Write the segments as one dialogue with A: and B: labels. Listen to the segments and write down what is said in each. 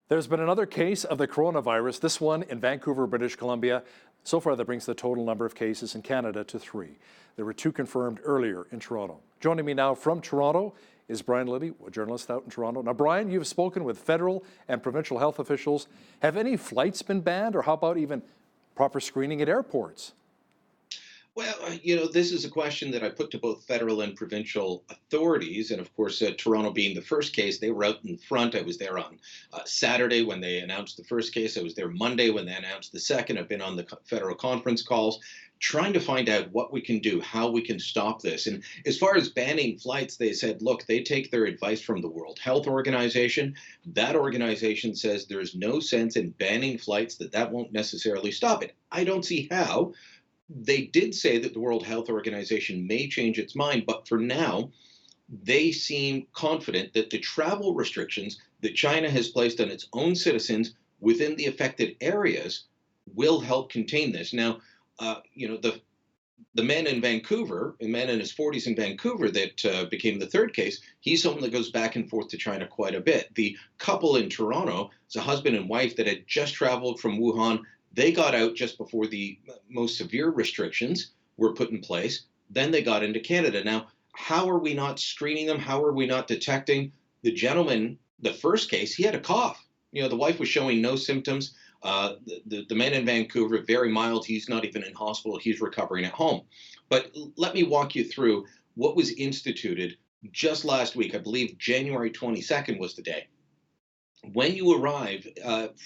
A: There's been another case of the coronavirus, this one in Vancouver, British Columbia. So far, that brings the total number of cases in Canada to 3. There were 2 confirmed earlier in Toronto. Joining me now from Toronto is Brian Lilley, a journalist out in Toronto. Now, Brian, you've spoken with federal and provincial health officials. Have any flights been banned, or how about even proper screening at airports?
B: Well, this is a question that I put to both federal and provincial authorities. And of course, Toronto being the first case, they were out in front. I was there on Saturday when they announced the first case. I was there Monday when they announced the second. I've been on the federal conference calls trying to find out what we can do, how we can stop this. And as far as banning flights, they said, look, they take their advice from the World Health Organization. That organization says there's no sense in banning flights, that won't necessarily stop it. I don't see how. They did say that the World Health Organization may change its mind, but for now, they seem confident that the travel restrictions that China has placed on its own citizens within the affected areas will help contain this. Now, the man in Vancouver, a man in his 40s in Vancouver that became the third case, he's someone that goes back and forth to China quite a bit. The couple in Toronto is a husband and wife that had just traveled from Wuhan. They got out just before the most severe restrictions were put in place. Then they got into Canada. Now, how are we not screening them? How are we not detecting? The gentleman, the first case, he had a cough. The wife was showing no symptoms. The man in Vancouver, very mild. He's not even in hospital. He's recovering at home. But let me walk you through what was instituted just last week. I believe January 22nd was the day. When you arrive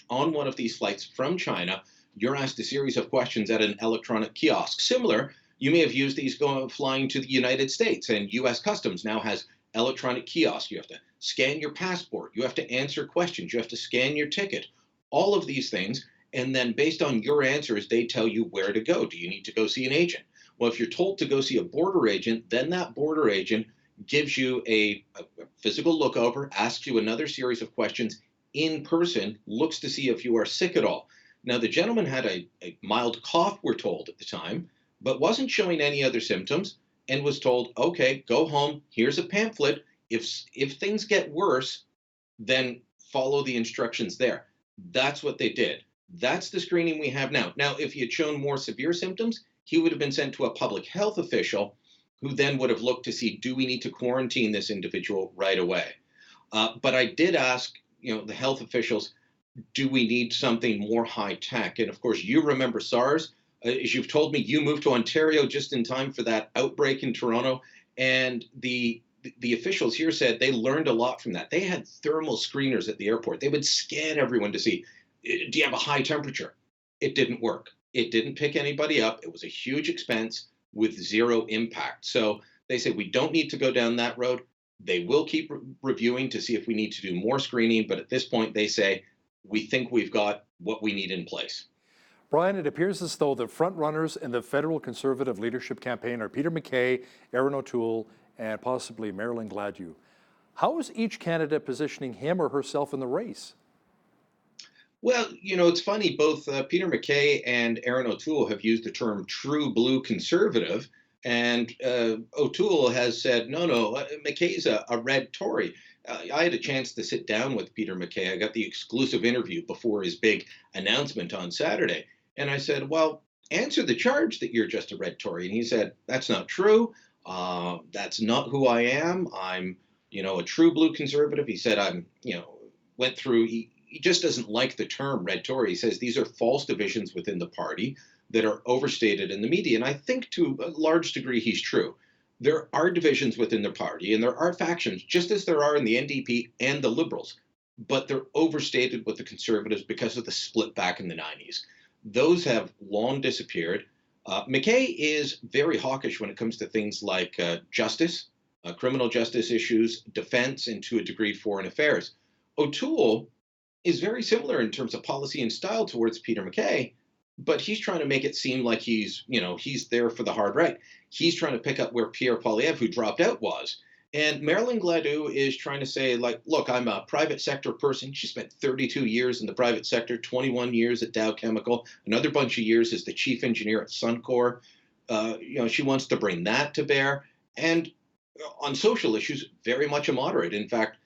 B: on one of these flights from China, you're asked a series of questions at an electronic kiosk. Similar, you may have used these flying to the United States, and U.S. Customs now has electronic kiosks. You have to scan your passport. You have to answer questions. You have to scan your ticket. All of these things, and then based on your answers, they tell you where to go. Do you need to go see an agent? Well, if you're told to go see a border agent, then that border agent gives you a physical look over, asks you another series of questions in person, looks to see if you are sick at all. Now, the gentleman had a mild cough, we're told at the time, but wasn't showing any other symptoms and was told, okay, go home. Here's a pamphlet. If things get worse, then follow the instructions there. That's what they did. That's the screening we have now. Now, if he had shown more severe symptoms, he would have been sent to a public health official who then would have looked to see, do we need to quarantine this individual right away? But I did ask, the health officials, do we need something more high tech? And of course, you remember SARS. As you've told me, you moved to Ontario just in time for that outbreak in Toronto. And the officials here said they learned a lot from that. They had thermal screeners at the airport. They would scan everyone to see, do you have a high temperature? It didn't work. It didn't pick anybody up. It was a huge expense with zero impact. So they said we don't need to go down that road. They will keep reviewing to see if we need to do more screening. But at this point, they say, we think we've got what we need in place.
A: Brian, it appears as though the front runners in the federal Conservative leadership campaign are Peter MacKay, Erin O'Toole, and possibly Marilyn Gladu. How is each candidate positioning him or herself in the race?
B: Well, it's funny. Both Peter MacKay and Erin O'Toole have used the term true blue conservative. And O'Toole has said, no, MacKay's a red Tory. I had a chance to sit down with Peter MacKay. I got the exclusive interview before his big announcement on Saturday. And I said, well, answer the charge that you're just a red Tory. And he said, that's not true. That's not who I am. I'm, a true blue conservative. He said, went through, he just doesn't like the term red Tory. He says these are false divisions within the party that are overstated in the media. And I think to a large degree, he's true. There are divisions within the party and there are factions, just as there are in the NDP and the Liberals, but they're overstated with the Conservatives because of the split back in the 90s. Those have long disappeared. MacKay is very hawkish when it comes to things like justice, criminal justice issues, defense, and to a degree, foreign affairs. O'Toole is very similar in terms of policy and style towards Peter MacKay, but he's trying to make it seem like he's there for the hard right. He's trying to pick up where Pierre Poilievre, who dropped out, was. And Marilyn Gladu is trying to say, look, I'm a private sector person. She spent 32 years in the private sector, 21 years at Dow Chemical, another bunch of years as the chief engineer at Suncor. She wants to bring that to bear. And on social issues, very much a moderate. In fact,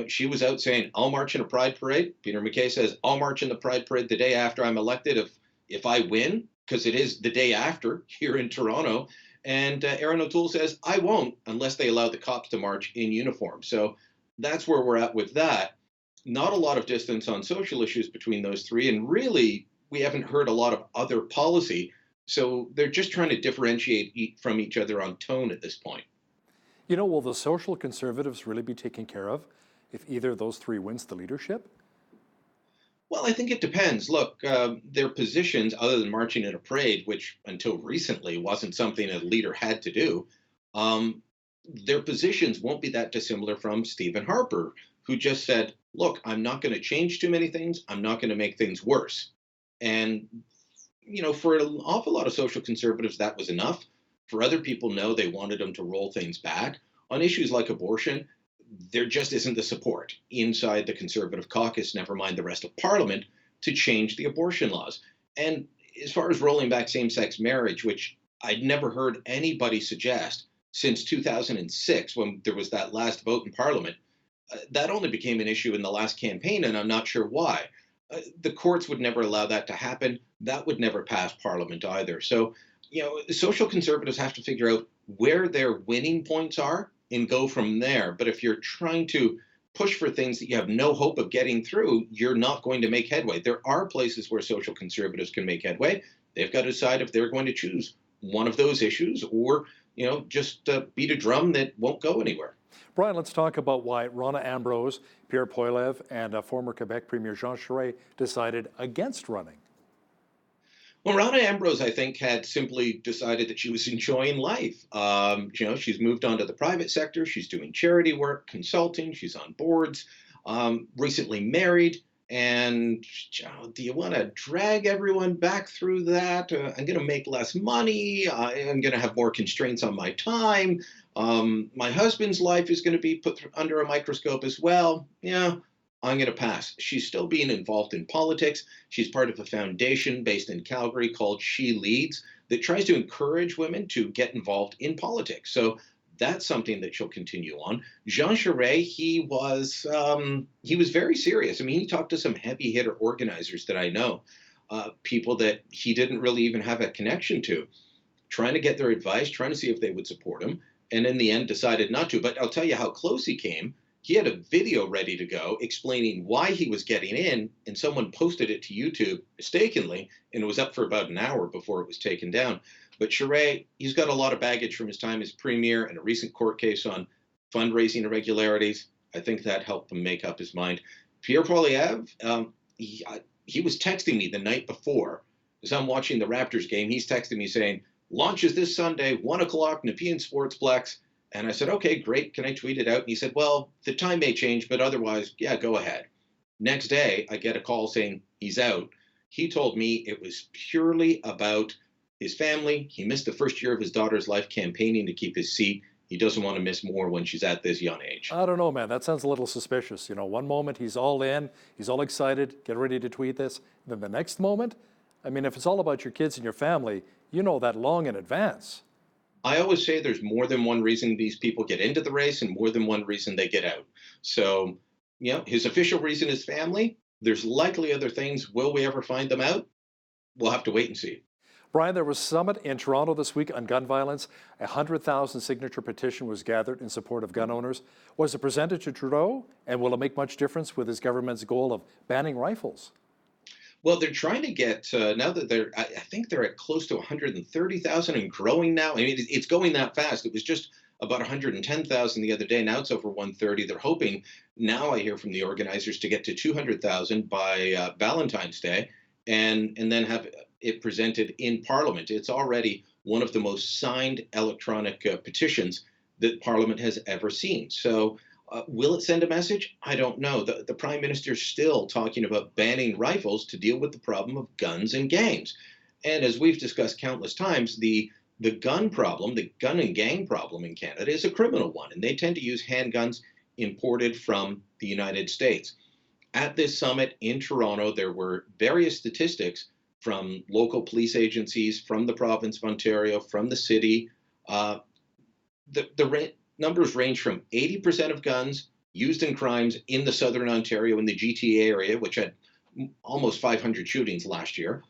B: She was out saying, "I'll march in a pride parade." Peter MacKay says, "I'll march in the pride parade the day after I'm elected if I win, because it is the day after here in Toronto." And Erin O'Toole says, "I won't unless they allow the cops to march in uniform." So that's where we're at with that. Not a lot of distance on social issues between those three, and really, we haven't heard a lot of other policy. So they're just trying to differentiate from each other on tone at this point.
A: Will the social conservatives really be taken care of if either of those three wins the leadership?
B: Well, I think it depends. Look, their positions, other than marching in a parade, which until recently wasn't something a leader had to do, um, their positions won't be that dissimilar from Stephen Harper, who just said, "Look, I'm not going to change too many things. I'm not going to make things worse." And for an awful lot of social conservatives, that was enough. For other people, no, they wanted them to roll things back. On issues like abortion, there just isn't the support inside the Conservative caucus, never mind the rest of Parliament, to change the abortion laws. And as far as rolling back same sex marriage, which I'd never heard anybody suggest since 2006, when there was that last vote in Parliament, that only became an issue in the last campaign, and I'm not sure why. The courts would never allow that to happen. That would never pass Parliament either. So, social conservatives have to figure out where their winning points are and go from there. But if you're trying to push for things that you have no hope of getting through, you're not going to make headway. There are places where social conservatives can make headway. They've got to decide if they're going to choose one of those issues or, just beat a drum that won't go anywhere.
A: Brian, let's talk about why Rona Ambrose, Pierre Poilievre, and former Quebec Premier Jean Charest decided against running.
B: Well, Rona Ambrose, I think, had simply decided that she was enjoying life. She's moved on to the private sector. She's doing charity work, consulting. She's on boards, recently married. And do you want to drag everyone back through that? I'm going to make less money. I'm going to have more constraints on my time. My husband's life is going to be put under a microscope as well. Yeah, I'm going to pass. She's still being involved in politics. She's part of a foundation based in Calgary called She Leads that tries to encourage women to get involved in politics. So that's something that she'll continue on. Jean Charest, he was very serious. I mean, he talked to some heavy hitter organizers that I know, people that he didn't really even have a connection to, trying to get their advice, trying to see if they would support him, and in the end decided not to. But I'll tell you how close he came. He had a video ready to go explaining why he was getting in, and someone posted it to YouTube mistakenly, and it was up for about an hour before it was taken down. But Charest, he's got a lot of baggage from his time as premier and a recent court case on fundraising irregularities. I think that helped him make up his mind. Pierre Poilievre, he was texting me the night before as I'm watching the Raptors game. He's texting me saying, "Launches this Sunday, 1 o'clock, Nepean Sportsplex." And I said, "Okay, great. Can I tweet it out?" And he said, "Well, the time may change, but otherwise, yeah, go ahead." Next day, I get a call saying he's out. He told me it was purely about his family. He missed the first year of his daughter's life campaigning to keep his seat. He doesn't want to miss more when she's at this young age.
A: I don't know, man. That sounds a little suspicious. One moment he's all in, he's all excited, get ready to tweet this. Then the next moment, I mean, if it's all about your kids and your family, you know that long in advance.
B: I always say there's more than one reason these people get into the race and more than one reason they get out. So, his official reason is family. There's likely other things. Will we ever find them out? We'll have to wait and see.
A: Brian, there was a summit in Toronto this week on gun violence. 100,000 signature petition was gathered in support of gun owners. Was it presented to Trudeau, and will it make much difference with his government's goal of banning rifles?
B: Well, they're trying to get, now that I think they're at close to 130,000 and growing now. I mean, it's going that fast. It was just about 110,000 the other day. Now it's over 130. They're hoping, now I hear from the organizers, to get to 200,000 by Valentine's Day and then have it presented in Parliament. It's already one of the most signed electronic petitions that Parliament has ever seen. So will it send a message? I don't know. The Prime Minister is still talking about banning rifles to deal with the problem of guns and gangs. And as we've discussed countless times, the gun problem, the gun and gang problem in Canada is a criminal one, and they tend to use handguns imported from the United States. At this summit in Toronto, there were various statistics from local police agencies, from the province of Ontario, from the city. The numbers range from 80% of guns used in crimes in the southern Ontario, in the GTA area, which had almost 500 shootings last year,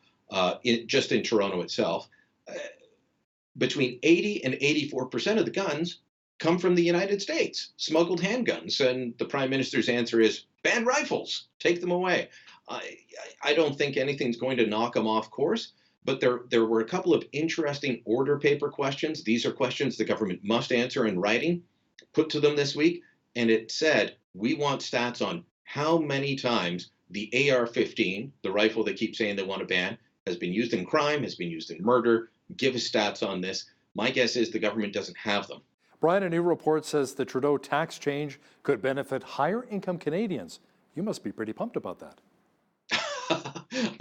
B: just in Toronto itself. Uh, Between 80 and 84% of the guns come from the United States, smuggled handguns. And the Prime Minister's answer is ban rifles, take them away. I don't think anything's going to knock them off course. But there were a couple of interesting order paper questions. These are questions the government must answer in writing, put to them this week. And it said, we want stats on how many times the AR-15, the rifle they keep saying they want to ban, has been used in crime, has been used in murder. Give us stats on this. My guess is the government doesn't have them.
A: Brian, a new report says the Trudeau tax change could benefit higher income Canadians. You must be pretty pumped about that.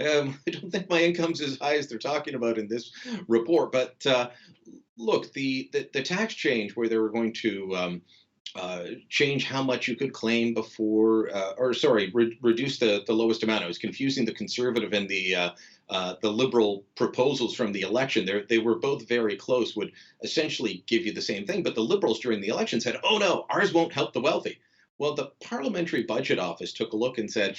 B: I don't think my income's as high as they're talking about in this report. But look, the tax change where they were going to change how much you could claim before, reduce the lowest amount. I was confusing the Conservative and the Liberal proposals from the election. They were both very close, would essentially give you the same thing. But the Liberals during the election said, oh no, ours won't help the wealthy. Well, the Parliamentary Budget Office took a look and said,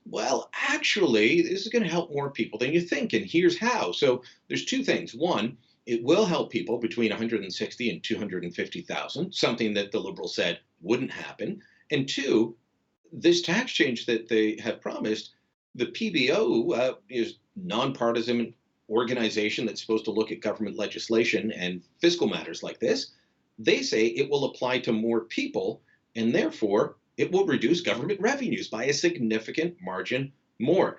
B: well, actually, this is going to help more people than you think, and here's how. So there's two things. One, it will help people between 160 and 250,000, something that the Liberals said wouldn't happen. And two, this tax change that they have promised, the PBO is nonpartisan organization that's supposed to look at government legislation and fiscal matters like this. They say it will apply to more people, and therefore it will reduce government revenues by a significant margin more.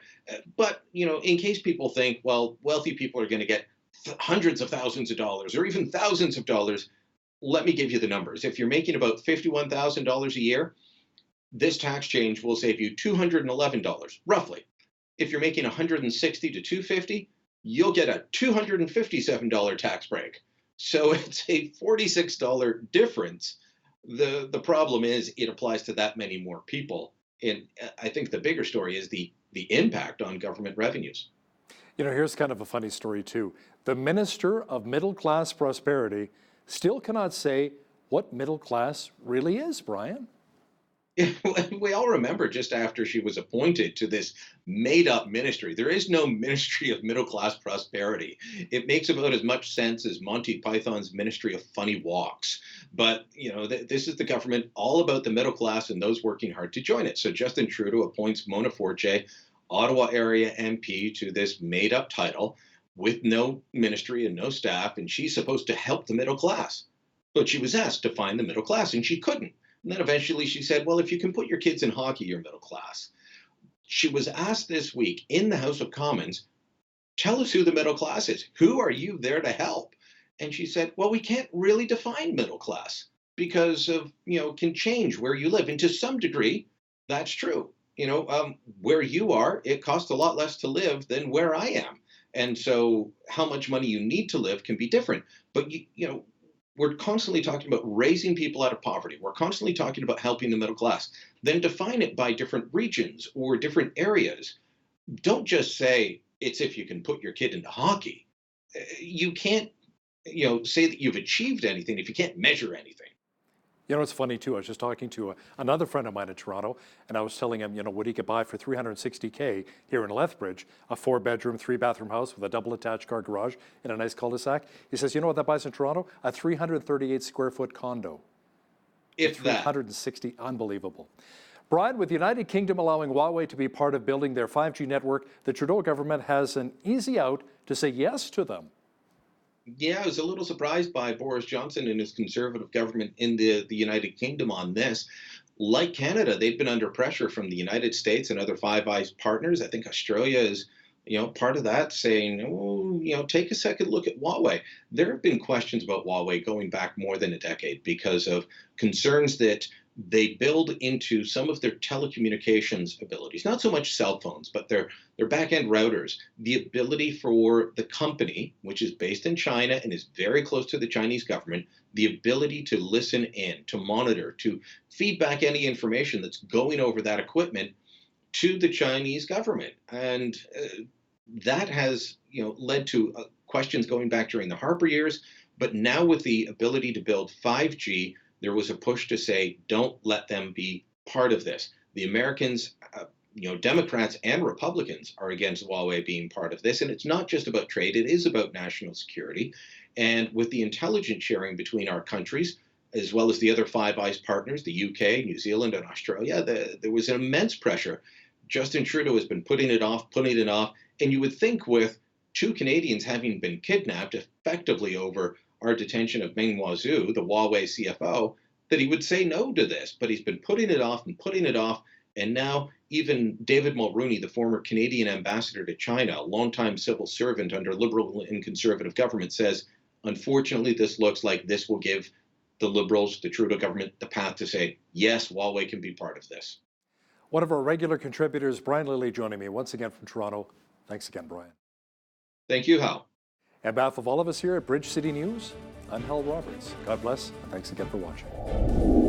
B: But, in case people think, well, wealthy people are going to get hundreds of thousands of dollars or even thousands of dollars, let me give you the numbers. If you're making about $51,000 a year, this tax change will save you $211, roughly. If you're making $160 to $250, you'll get a $257 tax break. So it's a $46 difference. The problem is it applies to that many more people. And I think the bigger story is the impact on government revenues.
A: Here's kind of a funny story too. The Minister of Middle Class Prosperity still cannot say what middle class really is, Brian.
B: We all remember just after she was appointed to this made-up ministry. There is no Ministry of Middle-Class Prosperity. It makes about as much sense as Monty Python's Ministry of Funny Walks. But, this is the government all about the middle class and those working hard to join it. So Justin Trudeau appoints Mona Fortier, Ottawa area MP, to this made-up title with no ministry and no staff, and she's supposed to help the middle class. But she was asked to find the middle class, and she couldn't. And then eventually she said, well, if you can put your kids in hockey, you're middle class. She was asked this week in the House of Commons, tell us who the middle class is. Who are you there to help? And she said, well, we can't really define middle class because of, can change where you live. And to some degree, that's true. Where you are, it costs a lot less to live than where I am. And so how much money you need to live can be different. But, we're constantly talking about raising people out of poverty. We're constantly talking about helping the middle class. Then define it by different regions or different areas. Don't just say it's if you can put your kid into hockey. You can't, say that you've achieved anything if you can't measure anything.
A: It's funny too. I was just talking to another friend of mine in Toronto, and I was telling him, what he could buy for $360K here in Lethbridge, a 4-bedroom, 3-bathroom house with a double attached car garage in a nice cul-de-sac. He says, you know what that buys in Toronto? A 338 square foot condo.
B: If that.
A: 360, unbelievable. Brian, with the United Kingdom allowing Huawei to be part of building their 5G network, the Trudeau government has an easy out to say yes to them.
B: Yeah, I was a little surprised by Boris Johnson and his Conservative government in the United Kingdom on this. Like Canada, they've been under pressure from the United States and other Five Eyes partners. I think Australia is, part of that, saying, oh, take a second look at Huawei. There have been questions about Huawei going back more than a decade because of concerns that they build into some of their telecommunications abilities, not so much cell phones, but their back-end routers, the ability for the company, which is based in China and is very close to the Chinese government, the ability to listen in, to monitor, to feed back any information that's going over that equipment to the Chinese government. And that has, led to questions going back during the Harper years, but now with the ability to build 5G there was a push to say, don't let them be part of this. The Americans, Democrats and Republicans are against Huawei being part of this. And it's not just about trade, it is about national security. And with the intelligence sharing between our countries, as well as the other Five Eyes partners, the UK, New Zealand, and Australia, there was an immense pressure. Justin Trudeau has been putting it off. And you would think with two Canadians having been kidnapped effectively over our detention of Meng Wanzhou, the Huawei CFO, that he would say no to this. But he's been putting it off and putting it off. And now even David Mulroney, the former Canadian ambassador to China, a longtime civil servant under Liberal and Conservative government, says, unfortunately, this looks like this will give the Liberals, the Trudeau government, the path to say, yes, Huawei can be part of this.
A: One of our regular contributors, Brian Lilley, joining me once again from Toronto. Thanks again, Brian.
B: Thank you, Hal.
A: On behalf of all of us here at Bridge City News, I'm Hal Roberts. God bless, and thanks again for watching.